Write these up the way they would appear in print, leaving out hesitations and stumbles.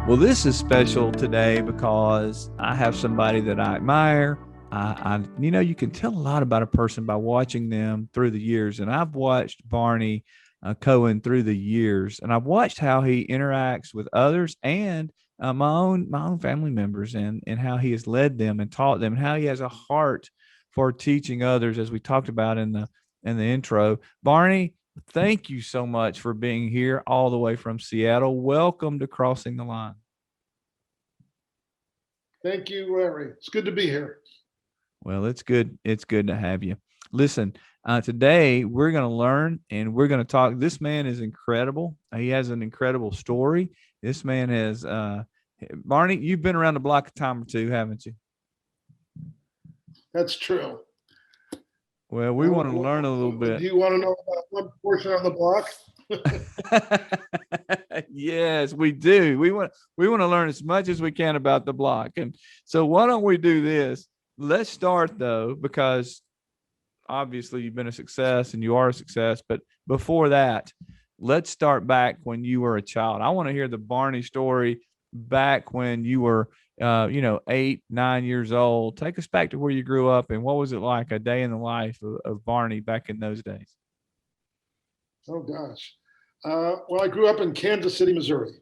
Well, this is special today because I have somebody that I admire. You can tell a lot about a person by watching them through the years. And I've watched Barney Cohen through the years, and I've watched how he interacts with others and my own family members, and how he has led them and taught them, and how he has a heart for teaching others, as we talked about in the intro. Barney, thank you so much for being here all the way from Seattle. Welcome to Crossing the Line. Thank you, Larry. It's good to be here. Well, it's good. It's good to have you. Listen, today we're going to learn and we're going to talk. This man is incredible. He has an incredible story. This man has, Barney, you've been around the block a time or two, haven't you? That's true. Well, we want to learn a little Do bit. you want to know about what portion on the block? Yes, we do. We want to learn as much as we can about the block. And so why don't we do this? Let's start though, because obviously you've been a success and you are a success. But before that, let's start back when you were a child. I want to hear the Barney story back when you were 8, 9 years old. Take us back to where you grew up and what was it like a day in the life of Barney back in those days? Oh, gosh. Well, I grew up in Kansas City, Missouri.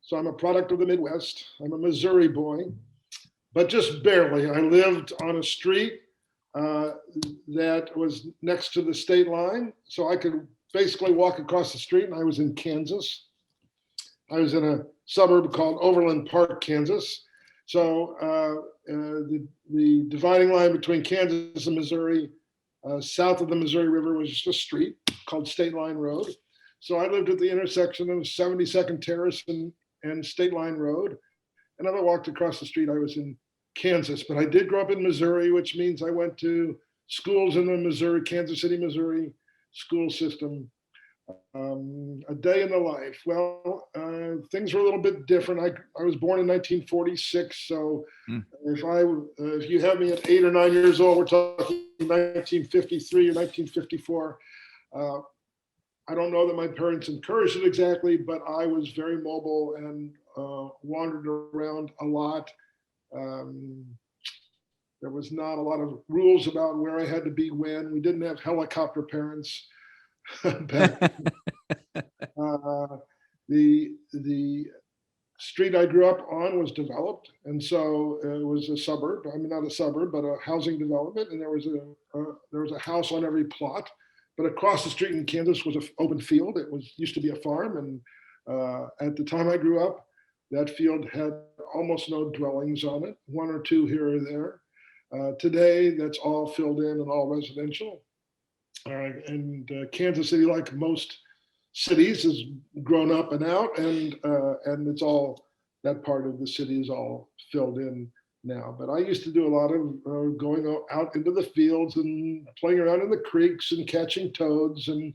So I'm a product of the Midwest. I'm a Missouri boy, but just barely. I lived on a street that was next to the state line. So I could basically walk across the street and I was in Kansas. I was in a suburb called Overland Park, Kansas. So the dividing line between Kansas and Missouri, south of the Missouri River, was just a street called State Line Road. So I lived at the intersection of 72nd Terrace and State Line Road. And as I walked across the street, I was in Kansas. But I did grow up in Missouri, which means I went to schools in the Kansas City, Missouri school system. A day in the life. Well, things were a little bit different. I was born in 1946, so if you have me at 8 or 9 years old, we're talking 1953 or 1954. I don't know that my parents encouraged it exactly, but I was very mobile and wandered around a lot. There was not a lot of rules about where I had to be when. We didn't have helicopter parents. Back, the street I grew up on was developed, and so it was a suburb. I mean, not a suburb, but a housing development. And there was a house on every plot. But across the street in Kansas was an open field. It used to be a farm, and at the time I grew up, that field had almost no dwellings on it, one or two here or there. Today, that's all filled in and all residential. And Kansas City, like most cities, has grown up and out, and it's all, that part of the city is all filled in now. But I used to do a lot of going out into the fields and playing around in the creeks and catching toads and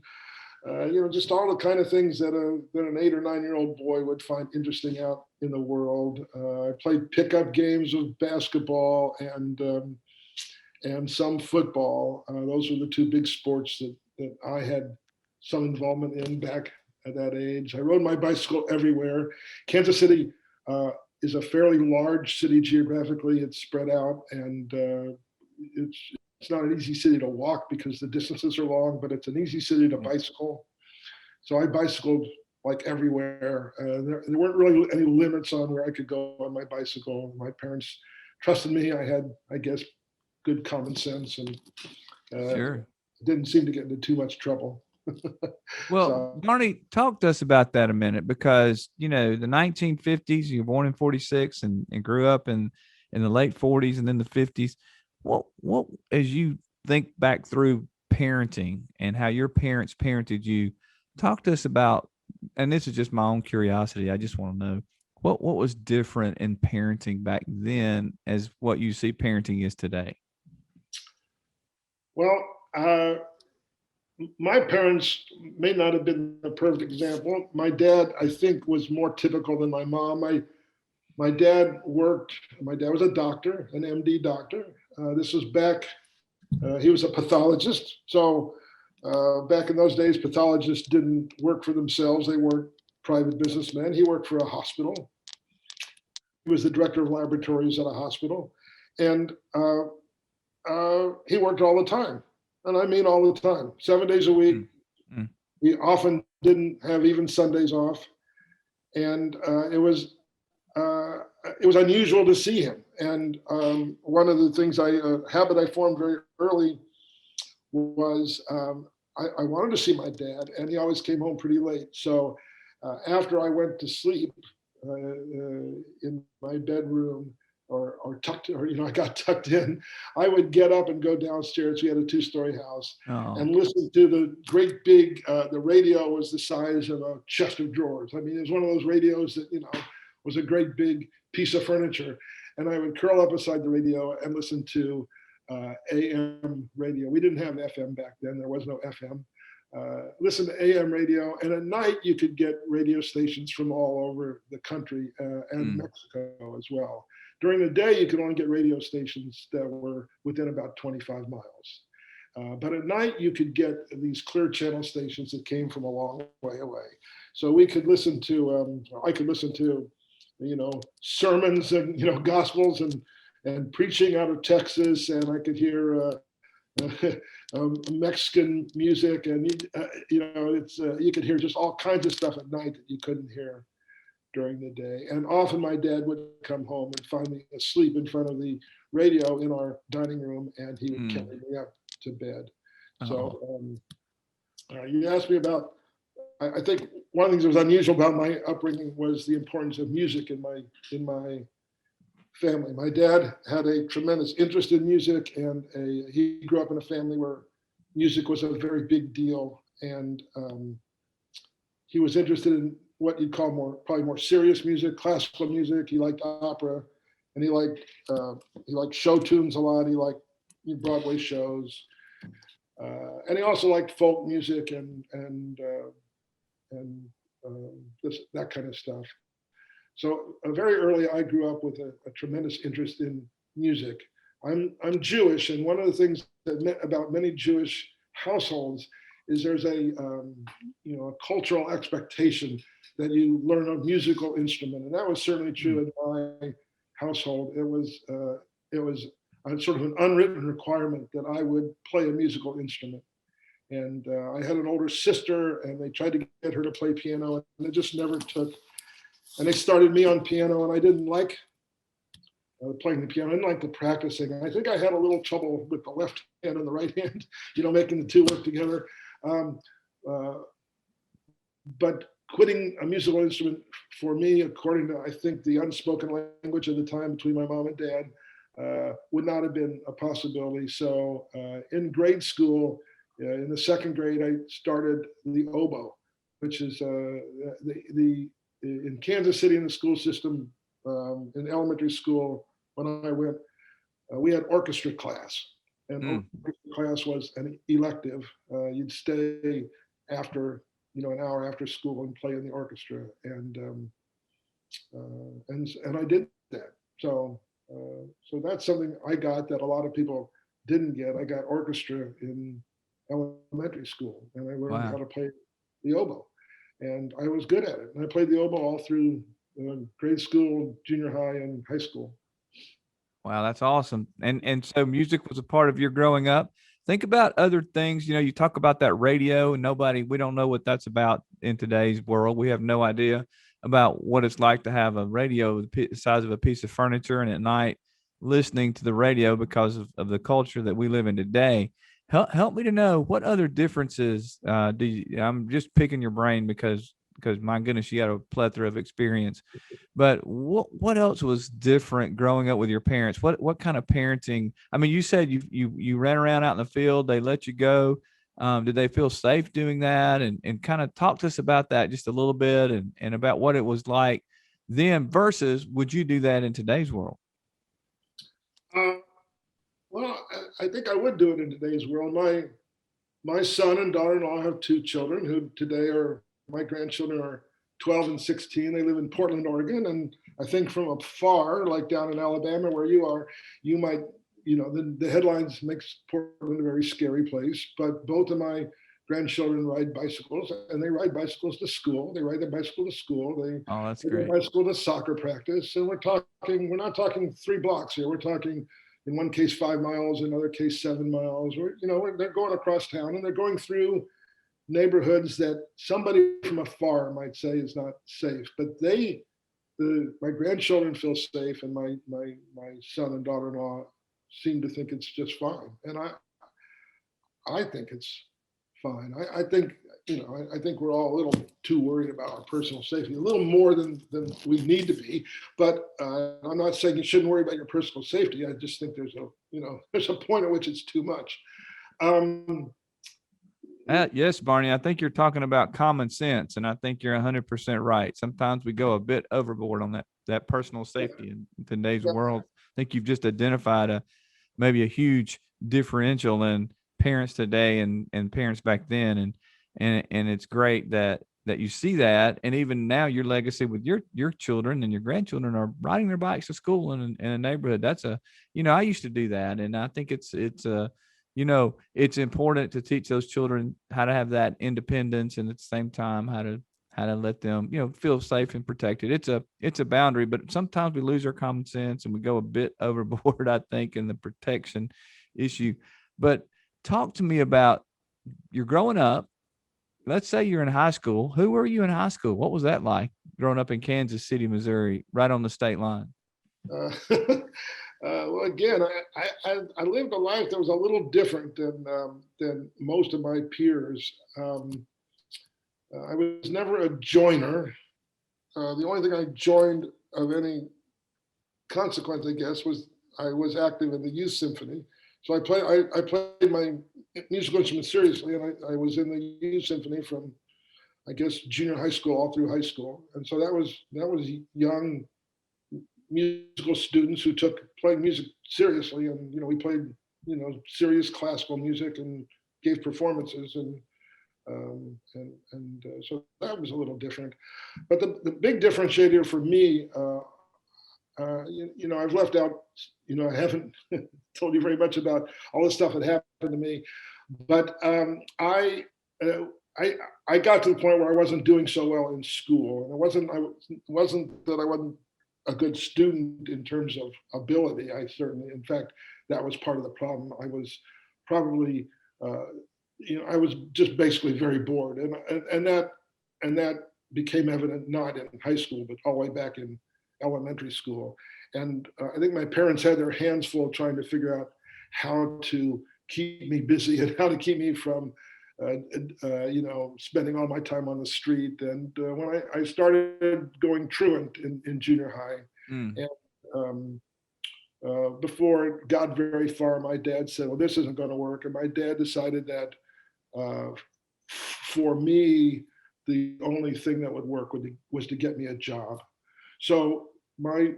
just all the kind of things that an 8 or 9 year old boy would find interesting out in the world. I played pickup games of basketball and some football. Those were the two big sports that I had some involvement in back at that age. I rode my bicycle everywhere. Kansas City is a fairly large city geographically. It's spread out, and it's not an easy city to walk because the distances are long, but it's an easy city to bicycle. So I bicycled like everywhere. There weren't really any limits on where I could go on my bicycle. My parents trusted me. I had, I guess, good common sense, and Sure. didn't seem to get into too much trouble. Well, Barney, talk to us about that a minute, because the 1950s, you were born in 46 and grew up in the late 40s and then the 50s. What as you think back through parenting and how your parents parented you, talk to us about, and this is just my own curiosity, I just want to know what was different in parenting back then as what you see parenting is today. Well, my parents may not have been a perfect example. My dad, I think, was more typical than my mom. My dad was a doctor, an MD doctor. This was back, he was a pathologist. So back in those days, pathologists didn't work for themselves. They weren't private businessmen. He worked for a hospital. was the director of laboratories at a hospital, and he worked all the time, and I mean all the time, 7 days a week. Mm. He often didn't have even Sundays off, and it was unusual to see him. And one of the things habit I formed very early was I wanted to see my dad, and he always came home pretty late. So after I went to sleep in my bedroom, or tucked, or I got tucked in, I would get up and go downstairs. We had a 2-story house, Oh, and listen to the great big. The radio was the size of a chest of drawers. I mean, it was one of those radios that was a great big piece of furniture, and I would curl up beside the radio and listen to AM radio. We didn't have FM back then. There was no FM. Listen to AM radio, and at night you could get radio stations from all over the country and Mexico as well. During the day, you could only get radio stations that were within about 25 miles. But at night, you could get these clear channel stations that came from a long way away. So we could listen to, I could listen to, sermons and, gospels and preaching out of Texas, and I could hear Mexican music, and you could hear just all kinds of stuff at night that you couldn't hear during the day. And often my dad would come home and find me asleep in front of the radio in our dining room, and he would carry me up to bed. So you asked me about, I think one of the things that was unusual about my upbringing was the importance of music in my family. My dad had a tremendous interest in music, and he grew up in a family where music was a very big deal, and he was interested in what you'd call probably more serious music, classical music. He liked opera, and he liked show tunes a lot. He liked Broadway shows, and he also liked folk music and that kind of stuff. So very early, I grew up with a tremendous interest in music. I'm Jewish, and one of the things about many Jewish households is there's a cultural expectation that you learn a musical instrument, and that was certainly true in my household. It was a sort of an unwritten requirement that I would play a musical instrument. And I had an older sister, and they tried to get her to play piano, and it just never took. And they started me on piano, and I didn't like playing the piano. I didn't like the practicing. I think I had a little trouble with the left hand and the right hand, making the two work together. But quitting a musical instrument for me, according to, I think, the unspoken language of the time between my mom and dad, would not have been a possibility. So in grade school, in the second grade, I started the oboe, which is in Kansas City in the school system, in elementary school, when I went, we had orchestra class. And orchestra class was an elective. You'd stay after, an hour after school and play in the orchestra. And I did that. So that's something I got that a lot of people didn't get. I got orchestra in elementary school, and I learned how to play the oboe, and I was good at it. And I played the oboe all through grade school, junior high, and high school. Wow, that's awesome. And so music was a part of your growing up. Think about other things. You talk about that radio, and we don't know what that's about in today's world. We have no idea about what it's like to have a radio the size of a piece of furniture, and at night listening to the radio because of the culture that we live in today. Help me to know what other differences I'm just picking your brain because my goodness, you got a plethora of experience. But what else was different growing up with your parents? What kind of parenting? I mean, you said you ran around out in the field. They let you go. Did they feel safe doing that? And kind of talk to us about that just a little bit, and about what it was like then versus would you do that in today's world? Well, I think I would do it in today's world. My son and daughter-in-law have 2 children who today my grandchildren are 12 and 16. They live in Portland, Oregon. And I think from afar, like down in Alabama where you are, you might, the headlines makes Portland a very scary place. But both of my grandchildren ride bicycles, and they ride bicycles to school. They ride their bicycle to school. Oh, that's They ride great. their bicycle to soccer practice. And we're not talking 3 blocks here. We're talking, in one case, 5 miles, in another case, 7 miles. They're going across town, and they're going through neighborhoods that somebody from afar might say is not safe, but my grandchildren feel safe, and my son and daughter-in-law seem to think it's just fine, and I think it's fine. I think I think we're all a little too worried about our personal safety, a little more than we need to be. But I'm not saying you shouldn't worry about your personal safety. I just think there's a point at which it's too much. Um, Yes, Barney, I think you're talking about common sense, and I think you're 100% right. Sometimes we go a bit overboard on that personal safety in today's yeah, world. I think you've just identified maybe a huge differential in parents today and parents back then, and it's great that you see that, and even now your legacy with your children and your grandchildren are riding their bikes to school in a neighborhood. That's I used to do that, and I think it's important to teach those children how to have that independence, and at the same time how to let them feel safe and protected. It's a boundary, but sometimes we lose our common sense and we go a bit overboard, I think, in the protection issue. But talk to me about, you're growing up. Let's say you're in high school. Who were you in high school? What was that like growing up in Kansas City, Missouri, right on the state line? uh, well, again, I lived a life that was a little different than most of my peers. I was never a joiner. The only thing I joined of any consequence, I guess, was I was active in the youth symphony. So I played my musical instrument seriously, and I was in the youth symphony from, I guess, junior high school all through high school. And so that was young musical students who took playing music seriously, and we played serious classical music and gave performances, and so that was a little different. But the big differentiator for me, I've left out, I haven't told you very much about all the stuff that happened to me, but uh, I I got to the point where I wasn't doing so well in school, and it wasn't that I wasn't a good student in terms of ability. I certainly, in fact, that was part of the problem. I was probably, uh, I was just basically very bored, and that became evident not in high school, but all the way back in elementary school. And I think my parents had their hands full trying to figure out how to keep me busy and how to keep me from spending all my time on the street. And when I started going truant in junior high, Mm. and before it got very far, my dad said, "Well, this isn't going to work." And my dad decided that uh, for me, the only thing that would work was to get me a job. So my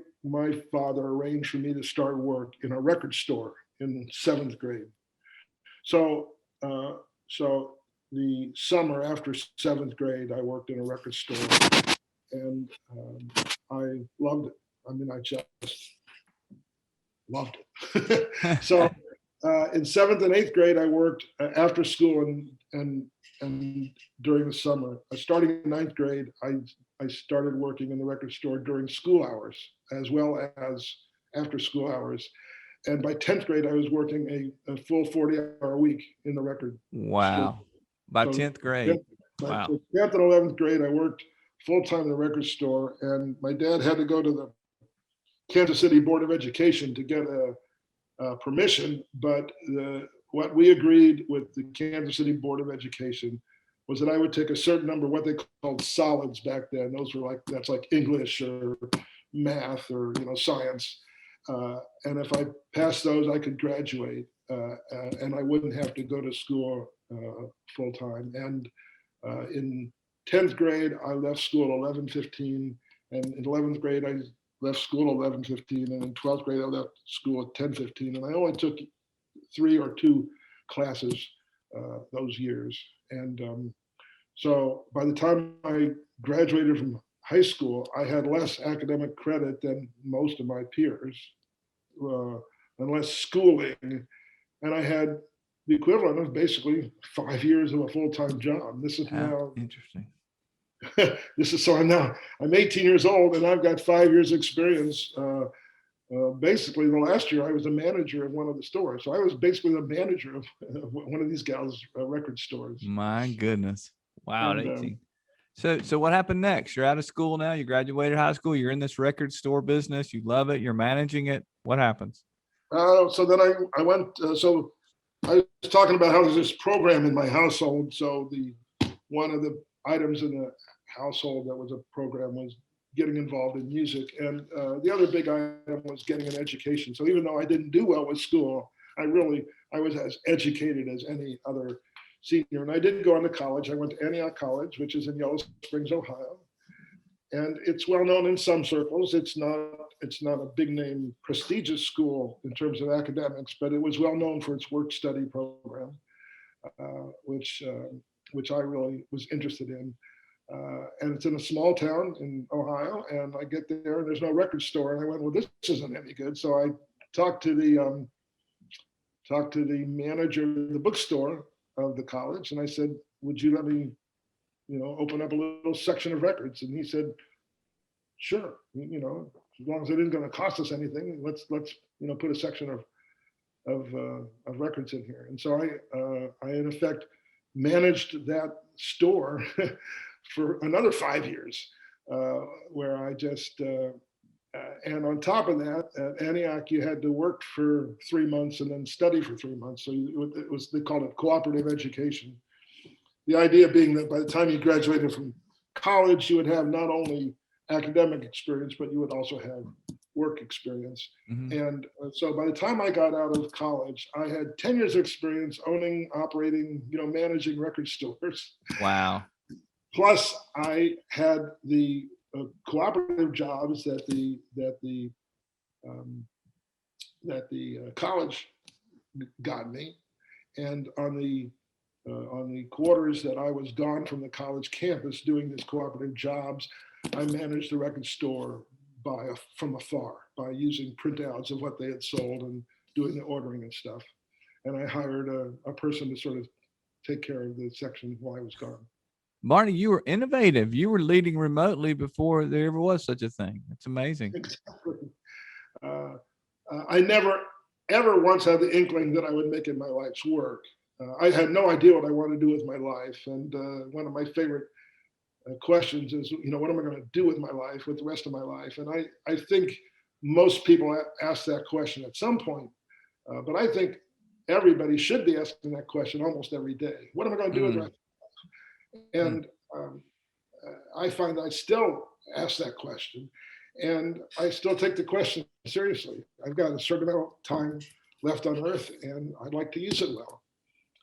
father arranged for me to start work in a record store in seventh grade. So so the summer after seventh grade, I worked in a record store, and I loved it. I mean, I just loved it. So in seventh and eighth grade, I worked after school and during the summer. Starting in ninth grade, I started working in the record store during school hours as well as after school hours. And by 10th grade, I was working a full 40-hour week in the record store. Wow. By So 10th grade. by Wow. 10th and 11th grade, I worked full time in the record store. And my dad had to go to the Kansas City Board of Education to get a permission. But what we agreed with the Kansas City Board of Education was that I would take a certain number, what they called solids back then. Those were that's like English or math or science. And if I passed those, I could graduate, and I wouldn't have to go to school full time. And in 10th grade, I left school at 11:15, and in 11th grade, I left school at 11:15, and in 12th grade, I left school at 10:15, and I only took 3 or 2 classes those years. And so by the time I graduated from high school, I had less academic credit than most of my peers, and less schooling, and I had the equivalent of basically 5 years of a full-time job. This is How now, interesting. I'm 18 years old and I've got 5 years experience. Basically, the last year I was a manager of one of the stores. So I was basically the manager of one of these gals' record stores. My goodness. Wow, at And 18. So what happened next? You're out of school now. You graduated high school. You're in this record store business. You love it. You're managing it. What happens? so then I went, so I was talking about how there's this program in my household. So one of the items in the household that was a program was getting involved in music. And the other big item was getting an education. So even though I didn't do well with school, I was as educated as any other senior. And I did go on to college. I went to Antioch College, which is in Yellow Springs, Ohio. And it's well known in some circles. It's not a big name, prestigious school in terms of academics, but it was well known for its work study program, which I really was interested in. And it's in a small town in Ohio. And I get there and there's no record store. And I went, well, this isn't any good. So I talked to the manager of the bookstore of the college, and I said, would you let me, open up a little section of records? And he said, sure, as long as it isn't going to cost us anything, let's put a section of records in here. And so I in effect managed that store for another 5 years, where I just and on top of that, at Antioch, you had to work for 3 months and then study for 3 months. So they called it cooperative education. The idea being that by the time you graduated from college, you would have not only academic experience, but you would also have work experience. Mm-hmm. And so by the time I got out of college, I had 10 years of experience owning, operating, managing record stores. Wow. Plus I had the cooperative jobs that the college got me, and on the quarters that I was gone from the college campus doing these cooperative jobs, I managed the record store from afar by using printouts of what they had sold and doing the ordering and stuff. And I hired a person to sort of take care of the section while I was gone. Barney, you were innovative. You were leading remotely before there ever was such a thing. It's amazing. Exactly. I never, ever once had the inkling that I would make it my life's work. I had no idea what I wanted to do with my life. And one of my favorite questions is, what am I going to do with my life, with the rest of my life? And I think most people ask that question at some point. But I think everybody should be asking that question almost every day. What am I going to do with my life? And I find I still ask that question, and I still take the question seriously. I've got a certain amount of time left on Earth, and I'd like to use it well.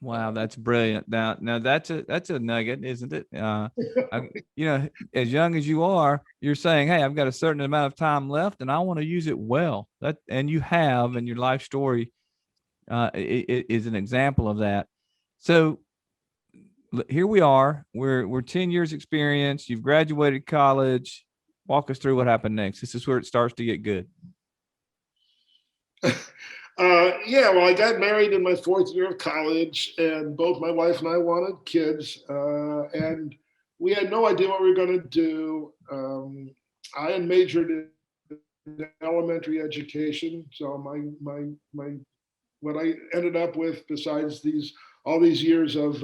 Wow, that's brilliant. Now that's a nugget, isn't it? As young as you are, you're saying, "Hey, I've got a certain amount of time left, and I want to use it well." And you have, and your life story is an example of that. So here we are. We're 10 years experience. You've graduated college. Walk us through what happened next. This is where it starts to get good. Well, I got married in my 4th year of college, and both my wife and I wanted kids, and we had no idea what we were going to do. I had majored in elementary education, so my what I ended up with, besides all these years of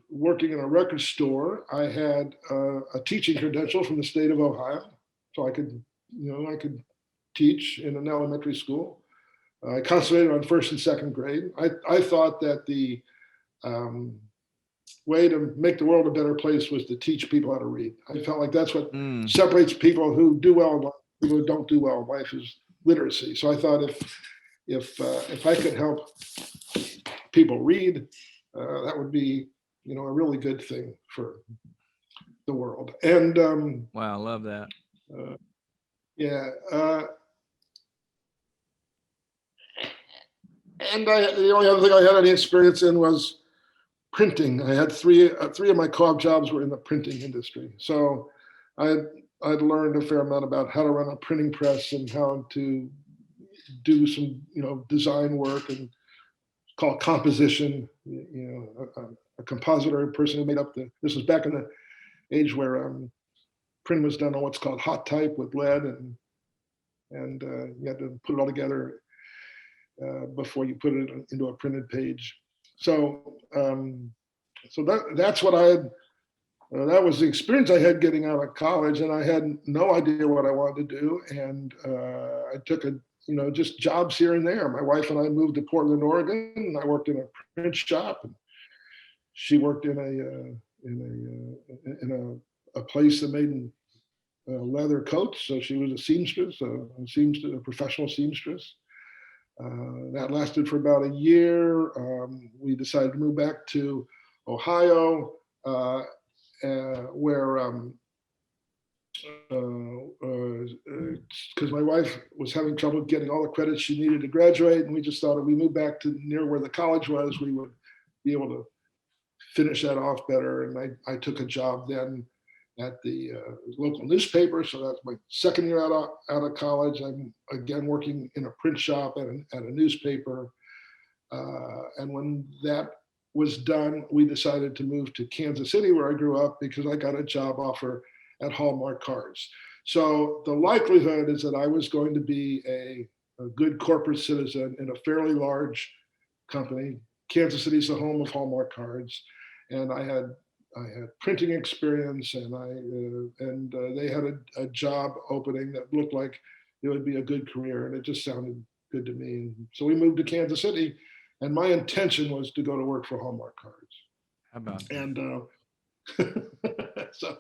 working in a record store, I had a teaching credential from the state of Ohio, so I could teach in an elementary school. I concentrated on 1st and 2nd grade. I thought that the way to make the world a better place was to teach people how to read. I felt like that's what separates people who do well in life, people who don't do well in life, is literacy. So I thought if I could help people read, that would be, a really good thing for the world. And wow, I love that. And the only other thing I had any experience in was printing. I had three of my co-op jobs were in the printing industry. So I'd learned a fair amount about how to run a printing press and how to do some, design work and called composition. A compositor, a person who made up this was back in the age where printing was done on what's called hot type with lead, and you had to put it all together before you put it into a printed page. So that's what I had. That was the experience I had getting out of college, and I had no idea what I wanted to do. And I took just jobs here and there. My wife and I moved to Portland, Oregon, and I worked in a print shop. And she worked in a place that made leather coats. So she was a seamstress, a professional seamstress. That lasted for about a year. We decided to move back to Ohio, where because my wife was having trouble getting all the credits she needed to graduate, and we just thought if we moved back to near where the college was, we would be able to finish that off better. And I took a job then at the local newspaper. So that's my second year out of college. I'm again working in a print shop at a newspaper. And when that was done, we decided to move to Kansas City, where I grew up, because I got a job offer at Hallmark Cards. So the likelihood is that I was going to be a good corporate citizen in a fairly large company. Kansas City is the home of Hallmark Cards, and I had printing experience, and they had a job opening that looked like it would be a good career, and it just sounded good to me. And so we moved to Kansas City, and my intention was to go to work for Hallmark Cards. How about that? And so,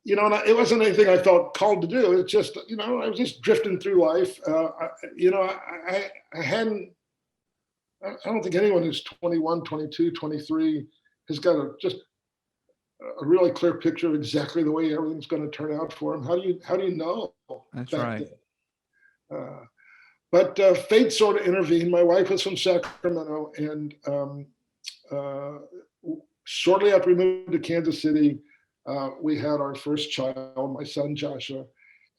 it wasn't anything I felt called to do. It's just, I was just drifting through life. I hadn't, I don't think anyone who's 21, 22, 23 has got a really clear picture of exactly the way everything's going to turn out for them. How do you know? That's right. But fate sort of intervened. My wife was from Sacramento, and shortly after we moved to Kansas City, we had our first child, my son Joshua,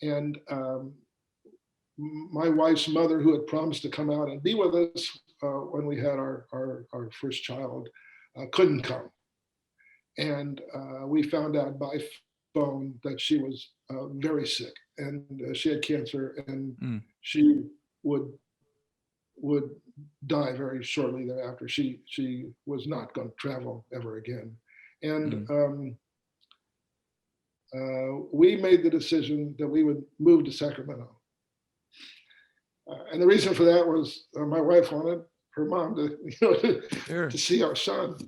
and my wife's mother, who had promised to come out and be with us when we had our first child, couldn't come. And we found out by phone that she was very sick, and she had cancer, and she would die very shortly thereafter. She was not going to travel ever again. And we made the decision that we would move to Sacramento. And the reason for that was my wife wanted her mom to see our son.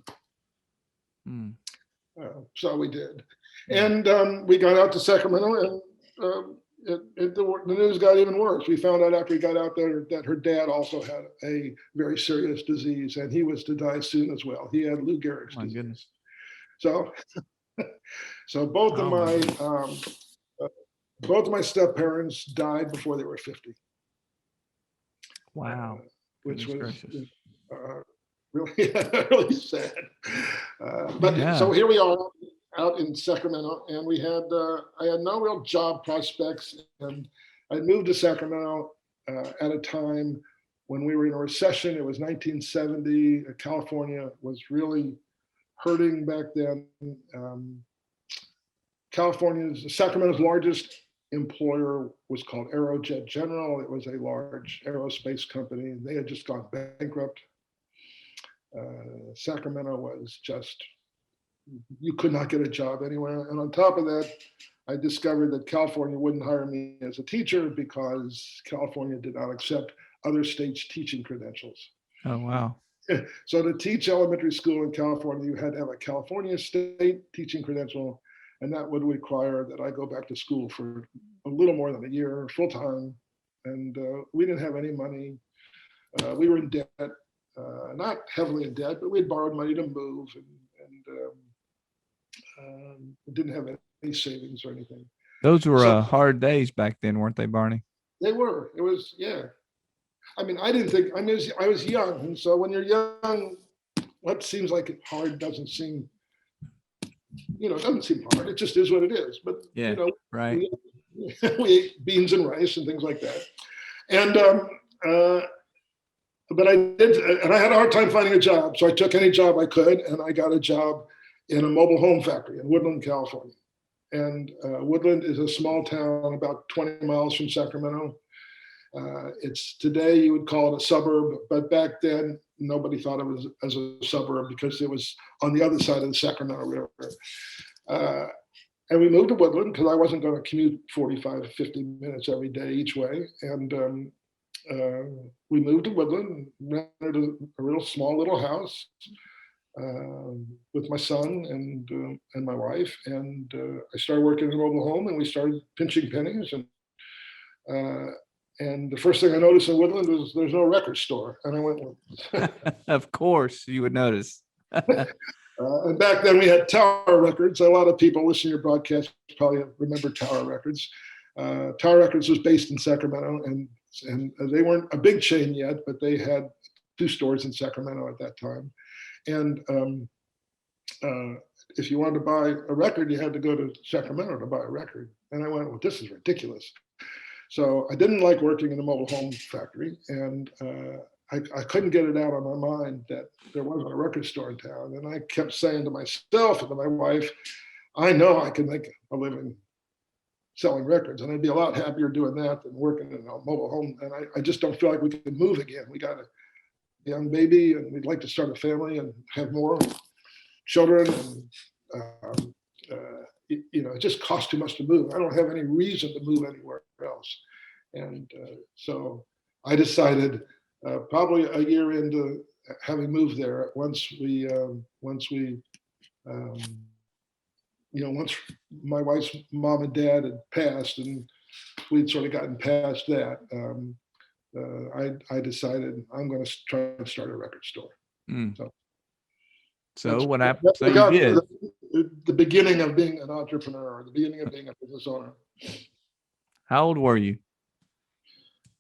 So we did. And we got out to Sacramento, and the news got even worse. We found out after we got out there that her dad also had a very serious disease, and he was to die soon as well. He had Lou Gehrig's disease. Goodness. So both of my step parents died before they were 50. Wow. Which was really really sad. So here we are out in Sacramento, and I had no real job prospects, and I moved to Sacramento at a time when we were in a recession. It was 1970. California was really hurting back then. Sacramento's largest employer was called Aerojet General. It was a large aerospace company, and they had just gone bankrupt. Sacramento was just, you could not get a job anywhere. And on top of that, I discovered that California wouldn't hire me as a teacher because California did not accept other states' teaching credentials. Oh, wow. So to teach elementary school in California, you had to have a California state teaching credential, and that would require that I go back to school for a little more than a year, full time. And we didn't have any money. We were in debt, not heavily in debt, but we had borrowed money to move, and didn't have any savings or anything. Those were hard days back then, weren't they, Barney? They were. It was, yeah. I mean, I was young. And so when you're young, what seems like hard doesn't seem, it doesn't seem hard. It just is what it is. But, yeah, right. We ate beans and rice and things like that. And but I did, and I had a hard time finding a job. So I took any job I could, and I got a job in a mobile home factory in Woodland, California. And Woodland is a small town about 20 miles from Sacramento. It's today you would call it a suburb, but back then nobody thought of it as a suburb because it was on the other side of the Sacramento River. And we moved to Woodland because I wasn't going to commute 45, 50 minutes every day each way. And we moved to Woodland, rented a real small little house with my son and my wife. And I started working in a mobile home, and we started pinching pennies. And the first thing I noticed in Woodland was there's no record store. And I went, well, Of course, you would notice. and back then we had Tower Records. A lot of people listening to your broadcast probably remember Tower Records. Tower Records was based in Sacramento, and they weren't a big chain yet, but they had 2 stores in Sacramento at that time. And if you wanted to buy a record, you had to go to Sacramento to buy a record. And I went, well, this is ridiculous. So I didn't like working in a mobile home factory, and I couldn't get it out of my mind that there wasn't a record store in town. And I kept saying to myself and to my wife, I know I can make a living selling records, and I'd be a lot happier doing that than working in a mobile home. And I just don't feel like we can move again. We got a young baby, and we'd like to start a family and have more children. And it just costs too much to move. I don't have any reason to move anywhere else. And so I decided, probably a year into having moved there, once my wife's mom and dad had passed, and we'd sort of gotten past that, I decided I'm going to try and start a record store. Mm. So what happened? So you did. The beginning of being an entrepreneur, the beginning of being a business owner. How old were you?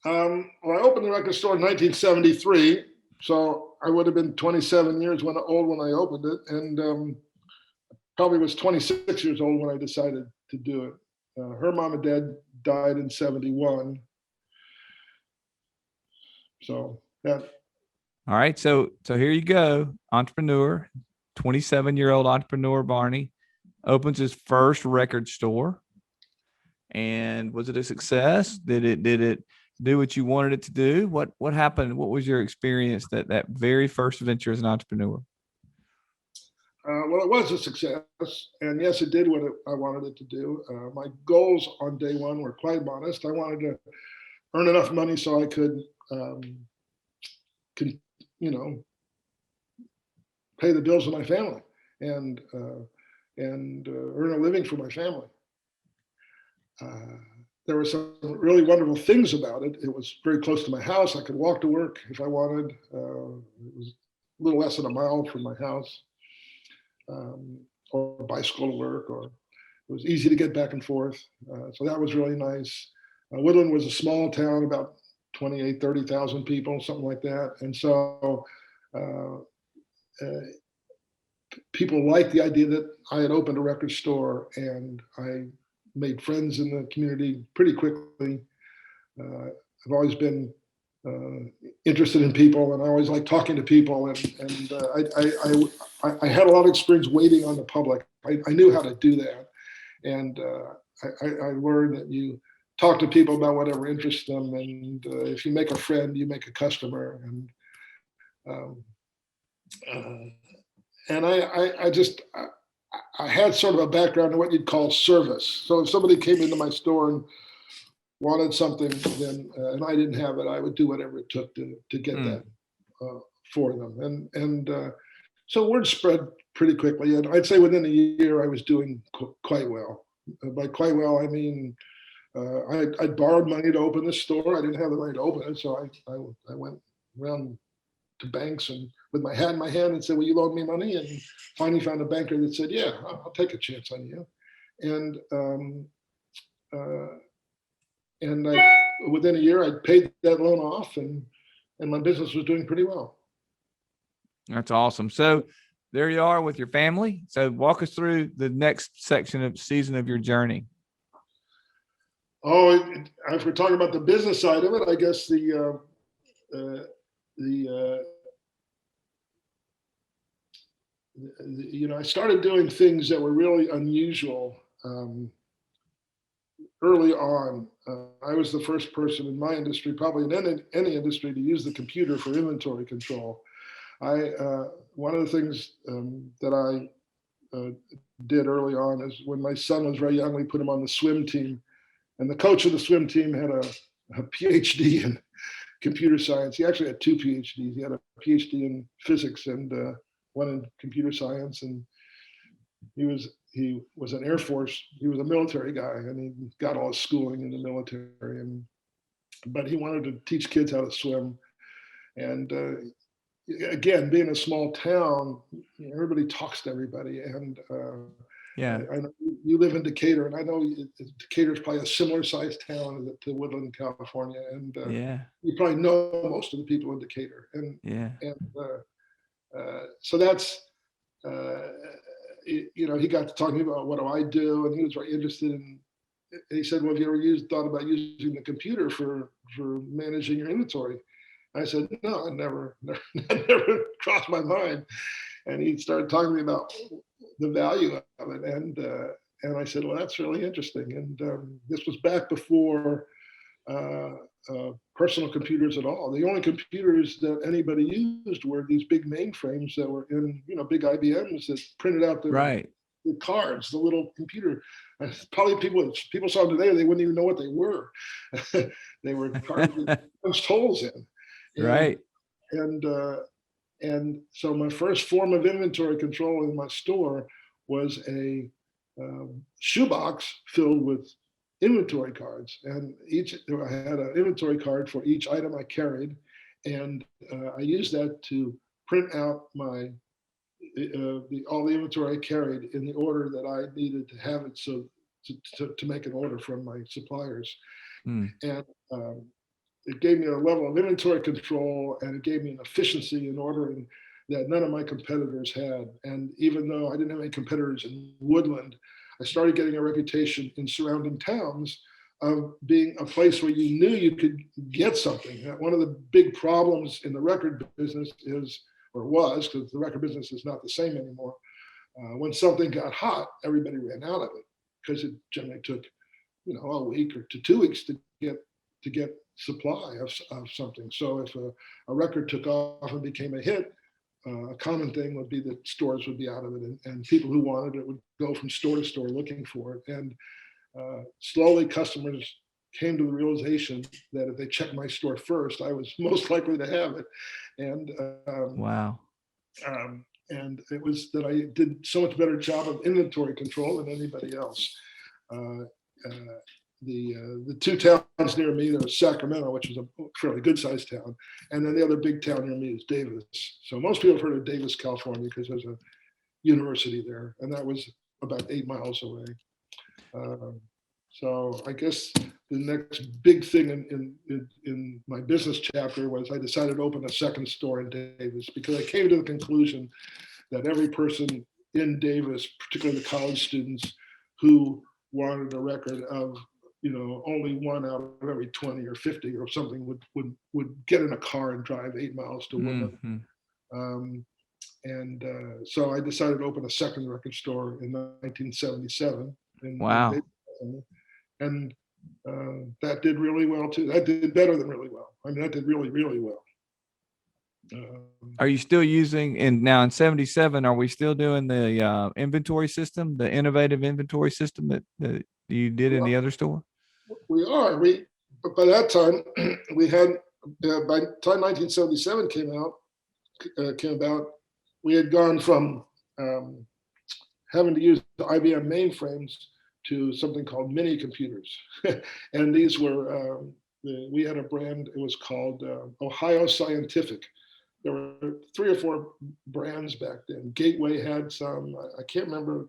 Well, I opened the record store in 1973, so I would have been 27 years old when I opened it, and probably was 26 years old when I decided to do it. Her mom and dad died in 71. So yeah. All right. So here you go. Entrepreneur, 27-year-old entrepreneur Barney opens his first record store. And was it a success? Did it do what you wanted it to do? What happened? What was your experience that very first venture as an entrepreneur? Well, it was a success, and yes, it did what I wanted it to do. My goals on day one were quite modest. I wanted to earn enough money so I could pay the bills of my family and earn a living for my family. There were some really wonderful things about it. It was very close to my house. I could walk to work if I wanted. It was a little less than a mile from my house, or bicycle to work, or it was easy to get back and forth. So that was really nice. Woodland was a small town, about 28, 30,000 people, something like that. And so people liked the idea that I had opened a record store, and I made friends in the community pretty quickly. I've always been interested in people, and I always like talking to people. And I had a lot of experience waiting on the public. I knew how to do that. And I learned that you talk to people about whatever interests them. And if you make a friend, you make a customer. And I had sort of a background in what you'd call service. So if somebody came into my store and wanted something, then and I didn't have it, I would do whatever it took to get that for them. And so word spread pretty quickly. And I'd say within a year, I was doing quite well. By quite well, I mean, I borrowed money to open the store. I didn't have the money to open it, so I went around to banks and with my hat in my hand and said, "Will you loan me money?" And finally found a banker that said, "Yeah, I'll take a chance on you." And within a year, I paid that loan off, and my business was doing pretty well. That's awesome. So there you are with your family. So walk us through the next season of your journey. Oh, if we're talking about the business side of it, I guess the I started doing things that were really unusual early on. I was the first person in my industry, probably in any industry, to use the computer for inventory control. One of the things that I did early on is when my son was very young, we put him on the swim team, and the coach of the swim team had a PhD in computer science. He actually had two PhDs. He had a PhD in physics and one in computer science, and he was an Air Force. He was a military guy, and he got all his schooling in the military. But he wanted to teach kids how to swim. And again, being a small town, everybody talks to everybody. And Yeah. I know you live in Decatur, and I know Decatur is probably a similar sized town to Woodland, California. And Yeah. you probably know most of the people in Decatur. Yeah. So that's, he got to talking about what do I do, and he was very interested in. He said, "Well, have you ever thought about using the computer for managing your inventory?" I said, "No, I never crossed my mind." And he started talking to me about the value of it, and I said, "Well, that's really interesting." And this was back before personal computers at all. The only computers that anybody used were these big mainframes that were in, big IBMs that printed out Right. the cards, the little computer. Probably people saw them today, they wouldn't even know what they were. They were cards with punched holes in. Right. And so my first form of inventory control in my store was a shoebox filled with inventory cards, and I had an inventory card for each item I carried, and I used that to print out my all the inventory I carried in the order that I needed to have it, so to make an order from my suppliers. Mm. And it gave me a level of inventory control, and it gave me an efficiency in ordering that none of my competitors had. And even though I didn't have any competitors in Woodland, I started getting a reputation in surrounding towns of being a place where you knew you could get something. One of the big problems in the record business is, or was, because the record business is not the same anymore, when something got hot, everybody ran out of it, because it generally took, a week or to 2 weeks to get supply of something. So if a record took off and became a hit, a common thing would be that stores would be out of it, and people who wanted it would go from store to store looking for it. And slowly customers came to the realization that if they checked my store first, I was most likely to have it. And Wow. And it was that I did so much better job of inventory control than anybody else. The two towns near me, there was Sacramento, which is a fairly good sized town, and then the other big town near me is Davis. So most people have heard of Davis, California, because there's a university there, and that was about 8 miles away. So I guess the next big thing in my business chapter was I decided to open a second store in Davis, because I came to the conclusion that every person in Davis, particularly the college students who wanted a record of, only one out of every 20 or 50 or something would get in a car and drive 8 miles to Woodland. Mm-hmm. So I decided to open a second record store in 1977 in Wow. Davis, and that did really well too. That did better than really well. I mean, that did really, really well. Are you still using, and now in 77, are we still doing the inventory system, the innovative inventory system that you did in the other store? We are. But by that time, we had, by the time 1977 came about, we had gone from having to use the IBM mainframes to something called mini computers. And these were, we had a brand, it was called Ohio Scientific. There were 3 or 4 brands back then. Gateway had some, I can't remember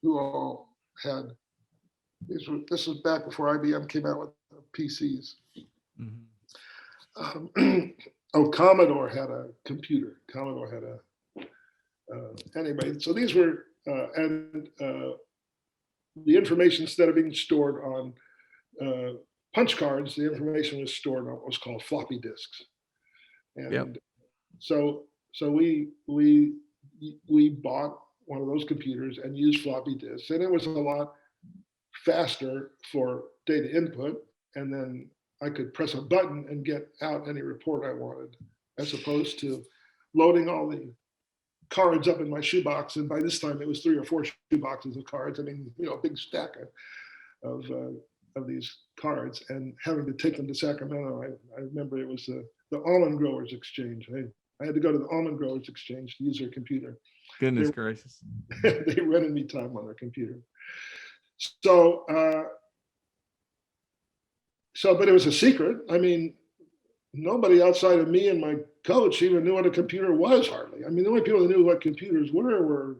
who all had. This was back before IBM came out with PCs. Mm-hmm. Commodore had a computer. Commodore had anyway, so these were, and the information, instead of being stored on punch cards, the information was stored on what was called floppy disks. Yep. And so we bought one of those computers and used floppy disks, and it was a lot faster for data input, and then I could press a button and get out any report I wanted, as opposed to loading all the cards up in my shoebox. And by this time, it was 3 or 4 shoeboxes of cards. I mean, a big stack of these cards, and having to take them to Sacramento. I remember it was the almond growers exchange. I had to go to the almond growers exchange to use their computer. Goodness gracious. They rented me time on their computer. So, but it was a secret. I mean, nobody outside of me and my coach even knew what a computer was, hardly. I mean, the only people that knew what computers were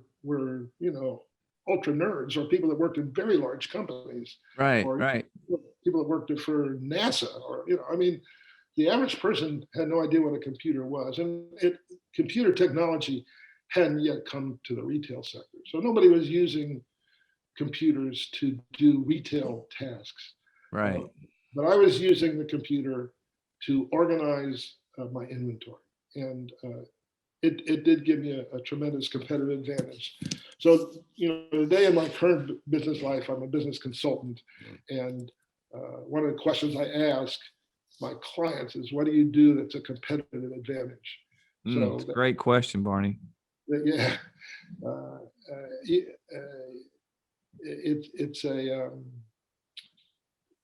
ultra nerds, or people that worked in very large companies, Right. or Right. people that worked for NASA, or I mean, the average person had no idea what a computer was, and computer technology hadn't yet come to the retail sector, so nobody was using computers to do retail tasks. Right. But I was using the computer to organize my inventory, and it did give me a tremendous competitive advantage. So, today in my current business life, I'm a business consultant, and one of the questions I ask my clients is, "What do you do that's a competitive advantage?" It's a great question, Barney. Yeah, it's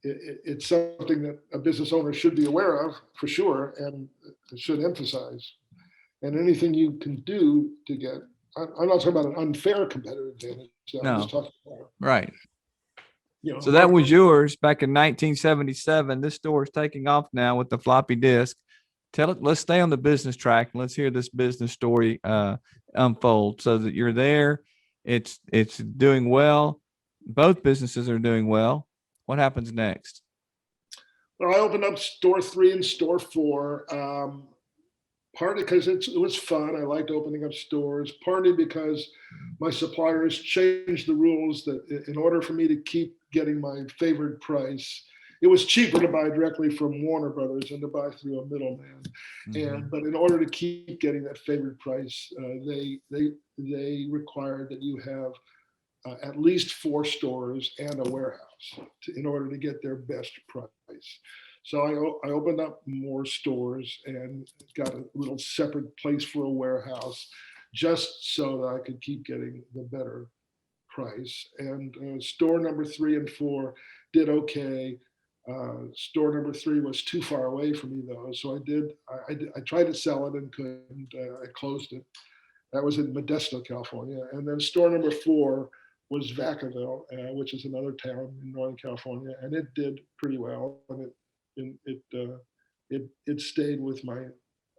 it's something that a business owner should be aware of, for sure, and should emphasize. And anything you can do to get, I'm not talking about an unfair competitive advantage. I'm just talking about, right. So that was yours back in 1977. This store is taking off now with the floppy disk. Let's stay on the business track and let's hear this business story unfold. So that you're there, it's doing well. Both businesses are doing well. What happens next? Well, I opened up store 3 and store 4. Partly because it was fun. I liked opening up stores. Partly because my suppliers changed the rules that in order for me to keep getting my favored price, it was cheaper to buy directly from Warner Brothers than to buy through a middleman. But in order to keep getting that favored price, they required that you have at least 4 stores and a warehouse in order to get their best price. So I opened up more stores and got a little separate place for a warehouse, just so that I could keep getting the better price. And store number 3 and 4 did okay. Store number 3 was too far away from me, though, so I tried to sell it and couldn't. I closed it. That was in Modesto, California. And then store number 4 was Vacaville, which is another town in Northern California, and it did pretty well. And it stayed with my.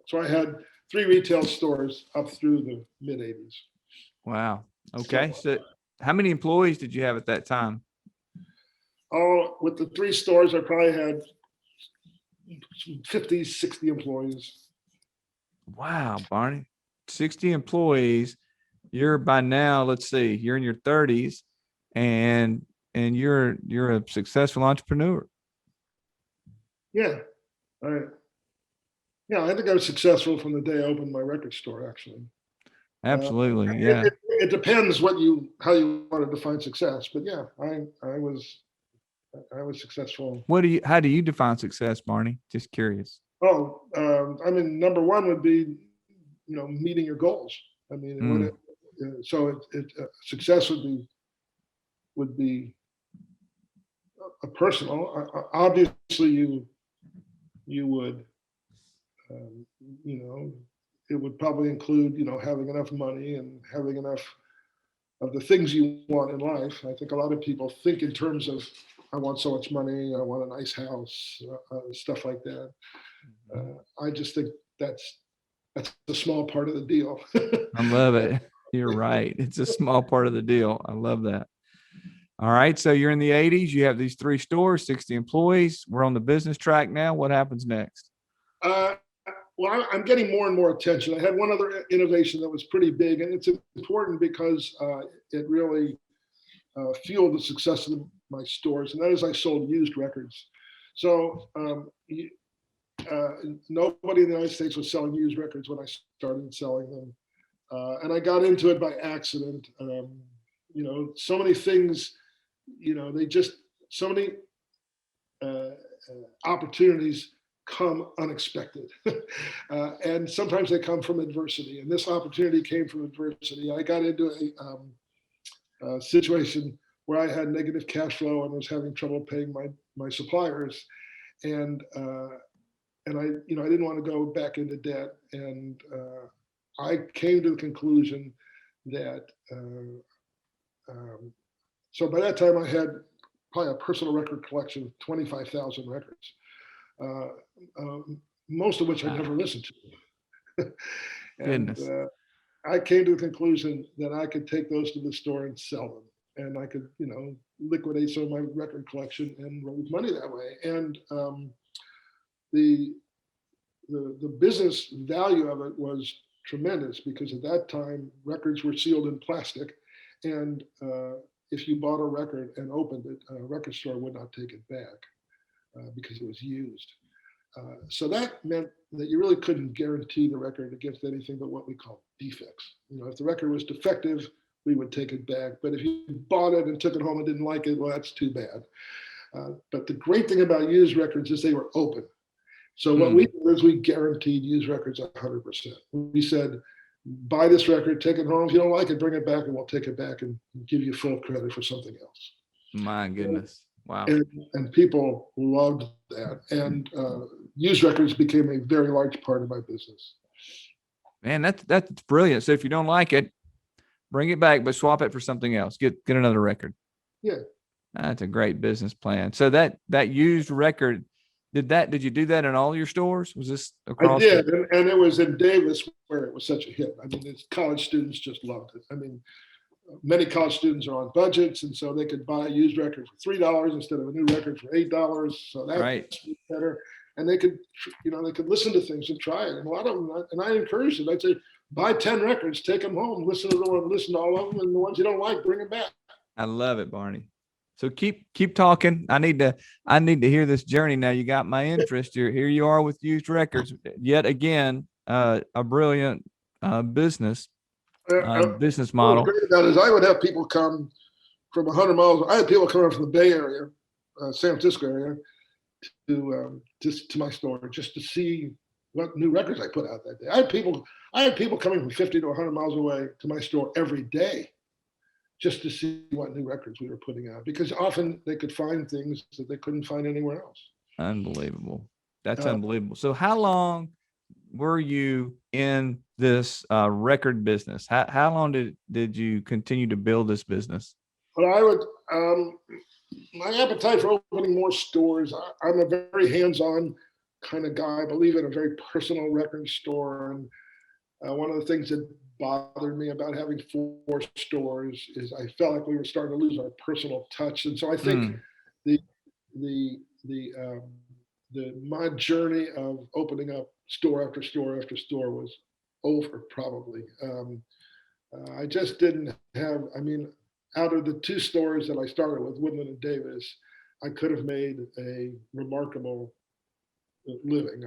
So I had 3 retail stores up through the mid 80s. Wow. Okay. So how many employees did you have at that time? Oh, with the 3 stores, I probably had 50, 60 employees. Wow, Barney. 60 employees. You're by now, let's see, you're in your 30s and you're a successful entrepreneur. Yeah. I think I was successful from the day I opened my record store, actually. Absolutely. Yeah. It depends how you want to define success, but yeah, I was successful. How do you define success, Barney? Just curious. I mean, number 1 would be, meeting your goals. I mean, success would be a personal. Obviously, you would, it would probably include, having enough money and having enough of the things you want in life. I think a lot of people think in terms of, I want so much money, I want a nice house, stuff like that. I just think that's a small part of the deal. I love it. You're right. It's a small part of the deal. I love that. All right. So you're in the 80s. You have these 3 stores, 60 employees. We're on the business track now. What happens next? Well, I'm getting more and more attention. I had one other innovation that was pretty big, and it's important because it really fueled the success of my stores, and that is I sold used records. So nobody in the United States was selling used records when I started selling them. And I got into it by accident. So many things, so many opportunities come unexpected. And sometimes they come from adversity. And this opportunity came from adversity. I got into a situation where I had negative cash flow and was having trouble paying my suppliers. And I didn't want to go back into debt. And I came to the conclusion that, so by that time I had probably a personal record collection of 25,000 records, most of which I never listened to. And I came to the conclusion that I could take those to the store and sell them. And I could, liquidate some of my record collection and raise money that way. And the business value of it was tremendous, because at that time records were sealed in plastic, and if you bought a record and opened it, a record store would not take it back because it was used. So that meant that you really couldn't guarantee the record against anything but what we call defects. If the record was defective, we would take it back. But if you bought it and took it home and didn't like it, well, that's too bad. But the great thing about used records is they were open. So what we did is we guaranteed used records 100%. We said, buy this record, take it home. If you don't like it, bring it back, and we'll take it back and give you full credit for something else. My goodness. Wow. And people loved that. And used records became a very large part of my business. Man, that's brilliant. So if you don't like it, bring it back, but swap it for something else. Get another record. Yeah. That's a great business plan. So that used record, did you do that in all your stores? Was this across? I did, and it was in Davis where it was such a hit. I mean, college students just loved it. I mean, many college students are on budgets, and so they could buy a used record for $3 instead of a new record for $8. So that's right. Better. And they could, they could listen to things and try it. And a lot of them, and I encouraged them. I'd say, buy 10 records, take them home, listen to all of them, and the ones you don't like, bring them back. I love it, Barney. So keep talking. I need to hear this journey now. You got my interest. Here you are with used records. Yet again, a brilliant business model. What was great about it is I would have people come from 100 miles. I had people coming from the Bay Area, San Francisco area, to my store just to see what new records I put out that day. I had people coming from 50 to 100 miles away to my store every day, just to see what new records we were putting out, because often they could find things that they couldn't find anywhere else. Unbelievable. That's unbelievable. So how long were you in this record business? How long did you continue to build this business? Well, I would, my appetite for opening more stores, I'm a very hands-on kind of guy. I believe in a very personal record store. And one of the things that bothered me about having 4 stores is I felt like we were starting to lose our personal touch. And so I think my journey of opening up store after store after store was over probably. I just didn't have, out of the 2 stores that I started with, Woodland and Davis, I could have made a remarkable living.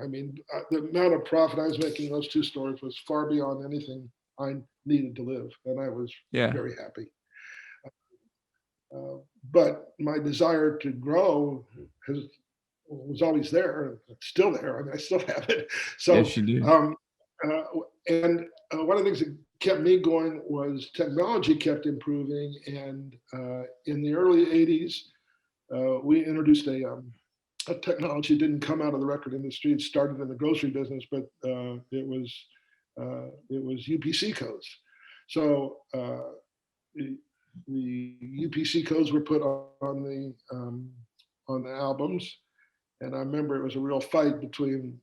The amount of profit I was making in those 2 stores was far beyond anything I needed to live, and I was very happy. But my desire to grow was always there, and it's still there. I still have it. So, yes, you do. And one of the things that kept me going was technology kept improving, and in the early '80s, we introduced a technology that didn't come out of the record industry. It started in the grocery business, but it was UPC codes. So the UPC codes were put on the albums, and I remember it was a real fight between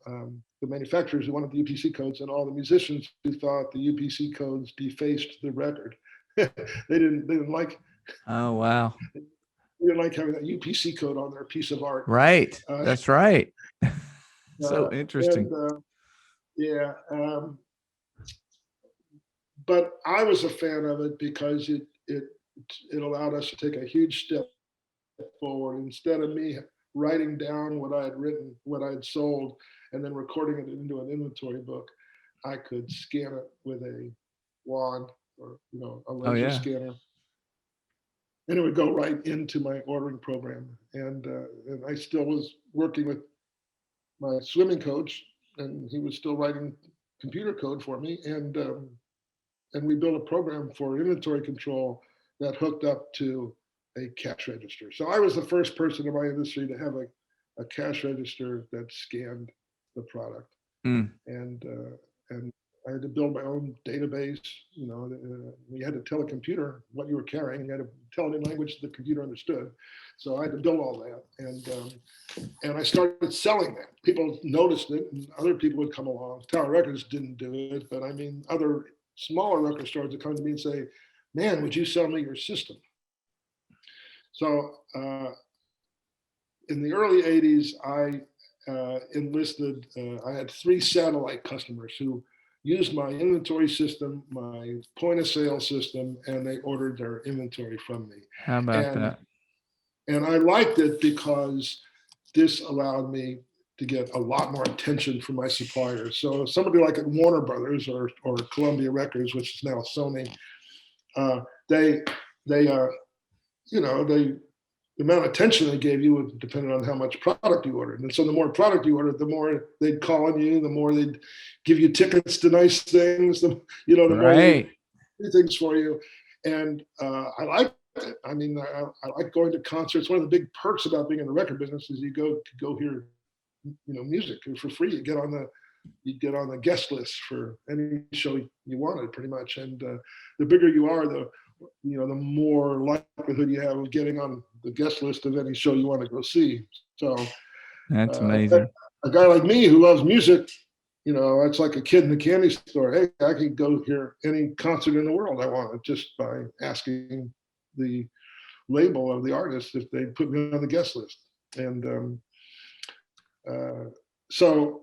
the manufacturers who wanted the UPC codes and all the musicians who thought the UPC codes defaced the record. They didn't like. Oh wow. They didn't like having that UPC code on their piece of art. Right. That's right. So interesting. And, but I was a fan of it because it allowed us to take a huge step forward. Instead of me writing down what I had written, what I had sold, and then recording it into an inventory book, I could scan it with a wand or a Oh laser yeah. scanner, and it would go right into my ordering program. And I still was working with my swimming coach, and he was still writing computer code for me, and we built a program for inventory control that hooked up to a cash register. So I was the first person in my industry to have a cash register that scanned the product, Mm. and I had to build my own database. You had to tell a computer what you were carrying. You had to tell it in language the computer understood. So I had to build all that, and I started selling that. People noticed it, and other people would come along. Tower Records didn't do it, but I mean, other smaller record stores would come to me and say, "Man, would you sell me your system?" So in the early '80s, I enlisted. I had 3 satellite customers who used my inventory system, my point of sale system, and they ordered their inventory from me. How about And that? and I liked it because this allowed me to get a lot more attention from my suppliers. So somebody like at Warner Brothers or Columbia Records, which is now Sony, uh, they they they the amount of attention they gave you would depend on how much product you ordered. And so the more product you ordered, the more they'd call on you, the more they'd give you tickets to nice things, the more they Right. do things for you. And I like it. I mean, I like going to concerts. One of the big perks about being in the record business is you go hear, music for free. You get on the guest list for any show you wanted, pretty much. And the bigger you are, the more likelihood you have of getting on the guest list of any show you want to go see. So That's uh, amazing. a guy like me who loves music, it's like a kid in the candy store. Hey, I can go hear any concert in the world I want just by asking the label of the artist if they put me on the guest list. And so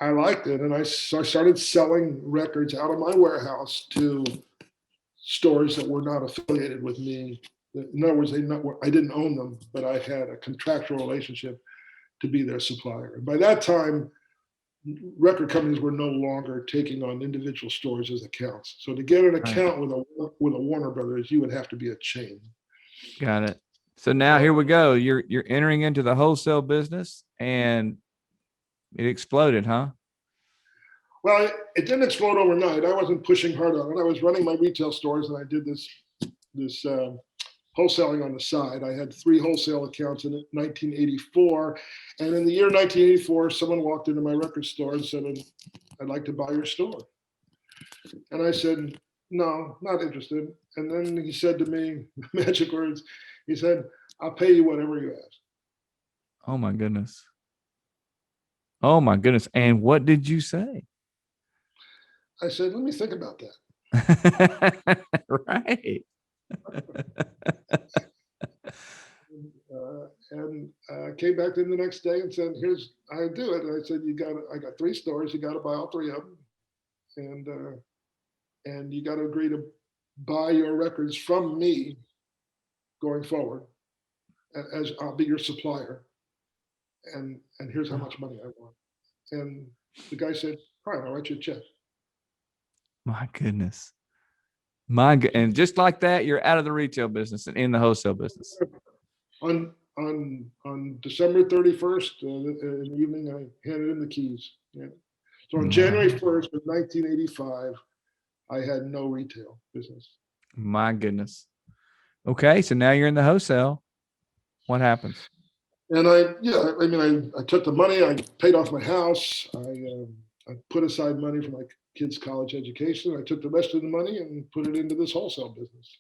I liked it, and so I started selling records out of my warehouse to stores that were not affiliated with me. In other words, I didn't own them, but I had a contractual relationship to be their supplier. And by that time, record companies were no longer taking on individual stores as accounts. So to get an Right. account with a Warner Brothers, you would have to be a chain. Got it. So now here we go. You're entering into the wholesale business, and it exploded, huh? Well, it didn't explode overnight. I wasn't pushing hard on it. I was running my retail stores, and I did this wholesaling on the side. I had 3 wholesale accounts in 1984, and in the year 1984, someone walked into my record store and said, "I'd like to buy your store." And I said, "No, not interested." And then he said to me, magic words. He said, "I'll pay you whatever you ask." Oh my goodness. Oh my goodness. And what did you say? I said, "Let me think about that." Right. And came back to him the next day and said, "Here's how I do it." And I said, I got 3 stores. You got to buy all 3 of them, and you got to agree to buy your records from me going forward, as I'll be your supplier. And here's how much money I want. And the guy said, "All right, I'll write you a check." My goodness. And just like that, you're out of the retail business and in the wholesale business. On December 31st in the evening, I handed him the keys. Yeah. So on My, January 1st of 1985, I had no retail business. my goodness. Okay, so now you're in the wholesale. What happens? And I took the money. I paid off my house. I put aside money for my kids' college education. I took the rest of the money and put it into this wholesale business.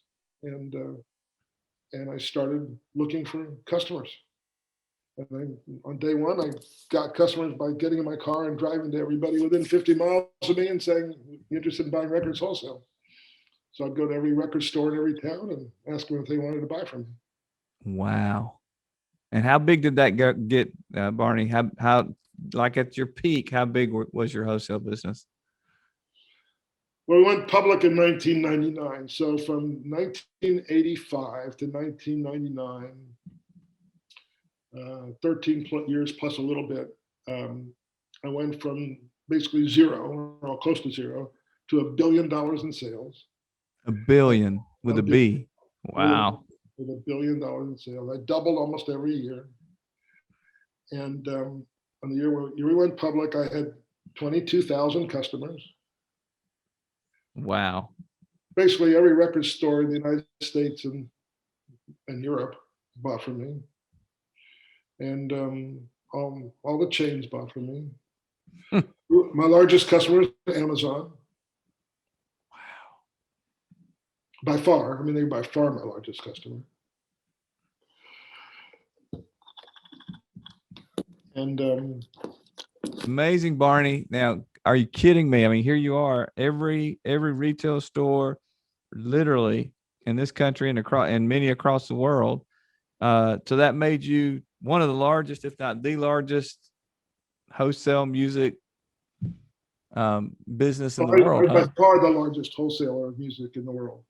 And I started looking for customers. And on day one, I got customers by getting in my car and driving to everybody within 50 miles of me and saying, "You interested in buying records wholesale?" So I'd go to every record store in every town and ask them if they wanted to buy from me. Wow. And how big did that get, Barney? How, like at your peak, how big was your wholesale business? Well, we went public in 1999. So from 1985 to 1999, 13 years plus a little bit, I went from basically zero or close to zero to $1 billion in sales. A billion with A a billion, B. with a, Wow. with $1 billion in sales. I doubled almost every year. And on the year we went public, I had 22,000 customers. Wow. Basically, every record store in the United States and Europe bought from me, and all the chains bought from me. My largest customer is Amazon, by far. I mean, they're by far my largest customer. And Amazing, Barney. Now, are you kidding me? I mean, here you are. Every retail store, literally in this country and across and many across the world. So that made you one of the largest, if not the largest, wholesale music business in the world, by huh? far the largest wholesaler of music in the world,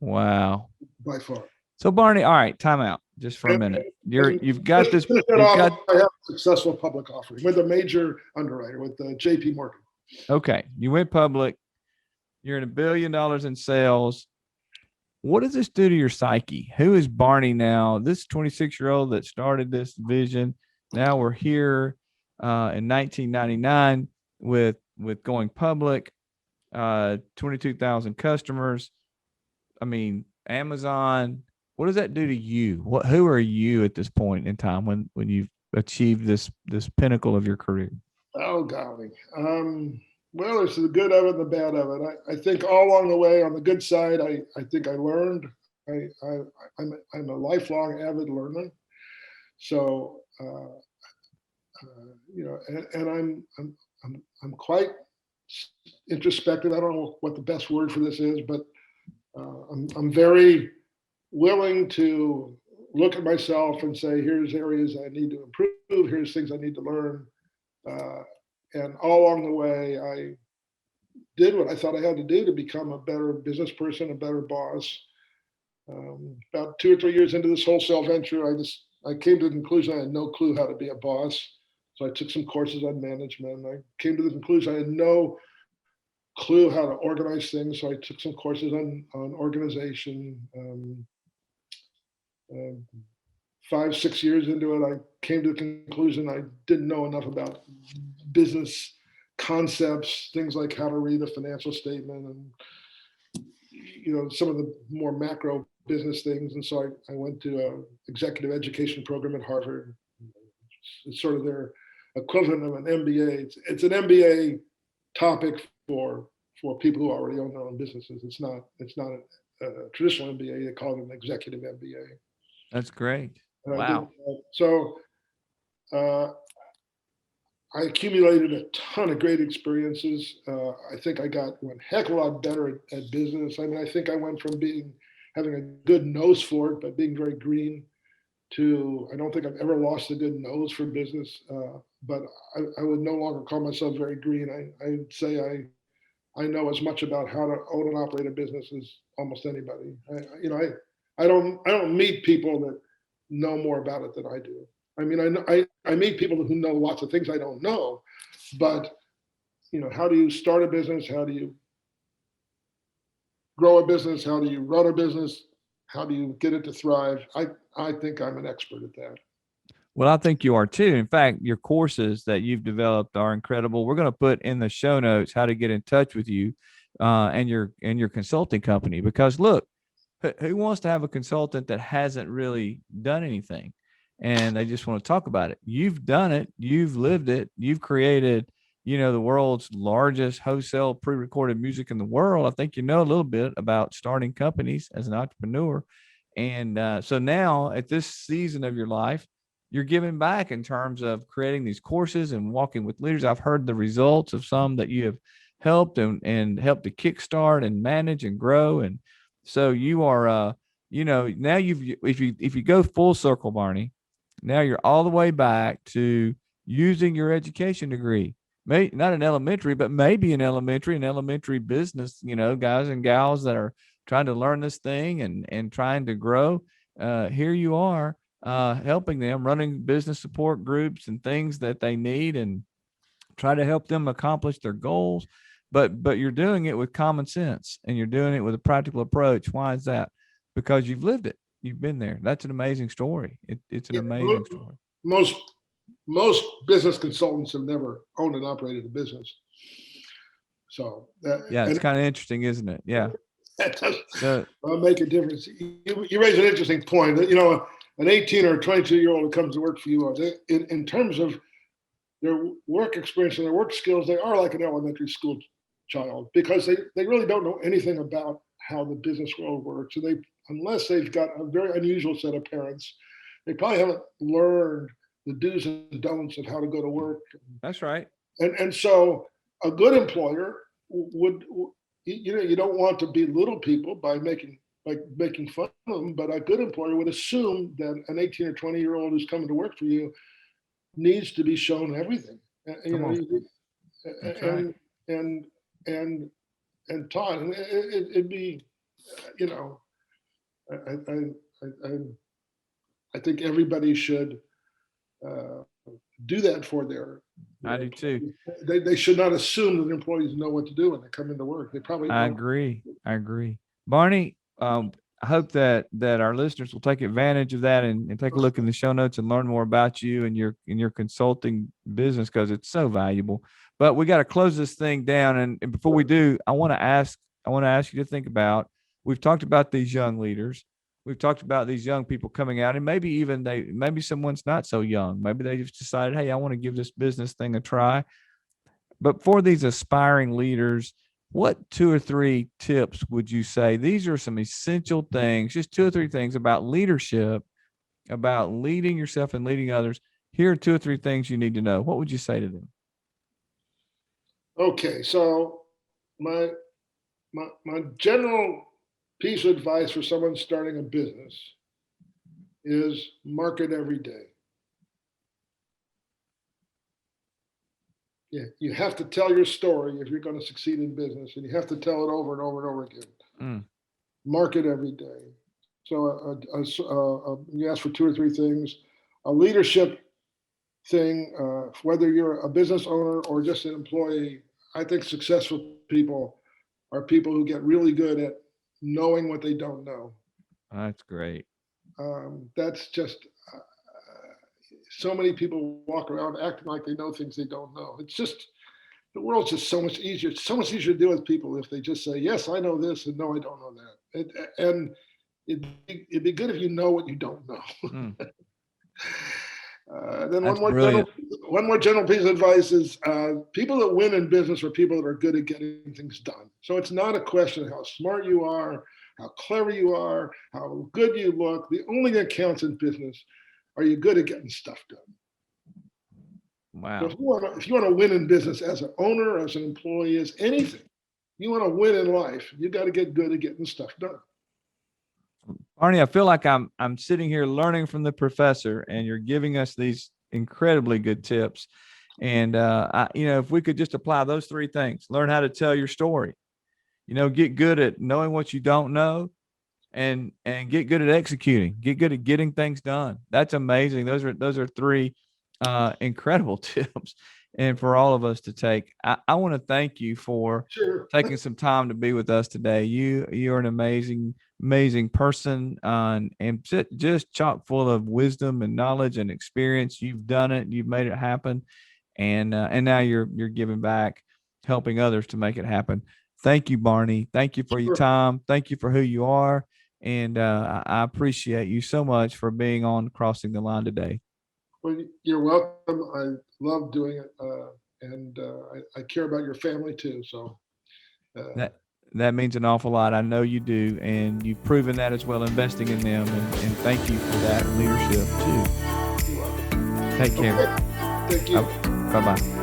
Wow. by far. So Barney, all right, time out just for a And, minute. and You've got just to this. finish it You've off, got I have a successful public offering with a major underwriter, with J.P. Morgan. okay. You went public. You're in $1 billion in sales. What does this do to your psyche? Who is Barney now? This 26-year-old that started this vision. Now we're here in 1999 with going public, 22,000 customers. I mean, Amazon. What does that do to you? Who are you at this point in time when you've achieved this pinnacle of your career? Oh golly. Well, there's the good of it and the bad of it. I think all along the way, on the good side, I think I learned. I'm a lifelong avid learner. So and I'm quite introspective. I don't know what the best word for this is, but I'm very willing to look at myself and say, here's areas I need to improve. Here's things I need to learn. Uh, and all along the way, I did what I thought I had to do to become a better business person, a better boss. About 2 or 3 years into this wholesale venture, I came to the conclusion I had no clue how to be a boss. So I took some courses on management. I came to the conclusion I had no clue how to organize things. So I took some courses on organization. 5, 6 years into it, I came to the conclusion I didn't know enough about business concepts, things like how to read a financial statement and some of the more macro business things. And so I went to an executive education program at Harvard. It's sort of their equivalent of an MBA. It's an MBA topic for people who already own their own businesses. It's not a traditional MBA. They call it an executive MBA. That's great. And I did Wow. so. I accumulated a ton of great experiences. I think I got one heck of a lot better at business. I mean, I think I went from having a good nose for it, but being very green, to I don't think I've ever lost a good nose for business. But I would no longer call myself very green. I would say I know as much about how to own and operate a business as almost anybody. I don't meet people that know more about it than I do. I mean, I meet people who know lots of things I don't know, but how do you start a business? How do you grow a business? How do you run a business? How do you get it to thrive? I think I'm an expert at that. Well, I think you are too. In fact, your courses that you've developed are incredible. We're going to put in the show notes how to get in touch with you and your consulting company. Because look, who wants to have a consultant that hasn't really done anything and they just want to talk about it? You've done it. You've lived it. You've created, the world's largest wholesale pre-recorded music in the world. I think you know a little bit about starting companies as an entrepreneur. And so now at this season of your life, you're giving back in terms of creating these courses and walking with leaders. I've heard the results of some that you have helped and helped to kickstart and manage and grow. And so you are, now if you go full circle, Barney, now you're all the way back to using your education degree. Maybe not an elementary, but maybe an elementary business, guys and gals that are trying to learn this thing and trying to grow. Here you are helping them, running business support groups and things that they need, and try to help them accomplish their goals. But you're doing it with common sense, and you're doing it with a practical approach. Why is that? Because you've lived it. You've been there. That's an amazing story. It's an Yeah, amazing story. most most business consultants have never owned and operated a business. So Yeah, it's and kind of interesting, isn't it? Yeah. that does So make a difference. You raise an interesting point that, an 18 or 22-year-old who comes to work for you, in terms of their work experience and their work skills, they are like an elementary school child, because they really don't know anything about how the business world works. And unless they've got a very unusual set of parents, they probably haven't learned the do's and don'ts of how to go to work. that's right. And so a good employer would, you don't want to belittle people by making fun of them, but a good employer would assume that an 18 or 20-year-old who's coming to work for you needs to be shown everything. Come on. That's right. and and and taught. And it'd be, I I think everybody should uh, do that for I their do too. employees. They should not assume that employees know what to do when they come into work. They probably I don't. agree. I agree. Barney, I hope that our listeners will take advantage of that, and take a look in the show notes and learn more about you and your consulting business, because it's so valuable. But we got to close this thing down, and before we do, I want to ask you to think about, we've talked about these young leaders. We've talked about these young people coming out, and maybe someone's not so young. Maybe they just decided, hey, I want to give this business thing a try. But for these aspiring leaders, what two or three tips would you say? These are some essential things, just two or three things about leadership, about leading yourself and leading others. Here are two or three things you need to know. What would you say to them? Okay, so my my general piece of advice for someone starting a business is market every day. Yeah, you have to tell your story if you're going to succeed in business, and you have to tell it over and over and over again. Mm, Market every day. So you asked for two or three things. A leadership thing, whether you're a business owner or just an employee, I think successful people are people who get really good at knowing what they don't know. that's great. That's just so many people walk around acting like they know things they don't know. It's just the world's just so much easier. It's so much easier to deal with people if they just say, "Yes, I know this," and "No, I don't know that." And it'd be good if you know what you don't know. Mm, Then that's brilliant. one more general piece of advice is people that win in business are people that are good at getting things done. So it's not a question of how smart you are, how clever you are, how good you look. The only thing that counts in business, are you good at getting stuff done? So Wow. if you want to win in business as an owner, as an employee, as anything, you want to win in life, you got to get good at getting stuff done. Barney, I feel like I'm sitting here learning from the professor, and you're giving us these incredibly good tips. And if we could just apply those three things: learn how to tell your story, get good at knowing what you don't know, and get good at executing, get good at getting things done. That's amazing. Those are three incredible tips, and for all of us to take. I want to thank you for Sure. taking some time to be with us today. You're an amazing person, and just chock full of wisdom and knowledge and experience. You've done it. You've made it happen, and now you're giving back, helping others to make it happen. Thank you, Barney. Thank you for your Sure. time. Thank you for who you are. And I appreciate you so much for being on Crossing the Line today. Well, you're welcome. I love doing it, and I care about your family too. So uh, That that means an awful lot. I know you do, and you've proven that as well, investing in them. And thank you for that leadership too. you're welcome. Take care. Okay. Thank you. Bye bye.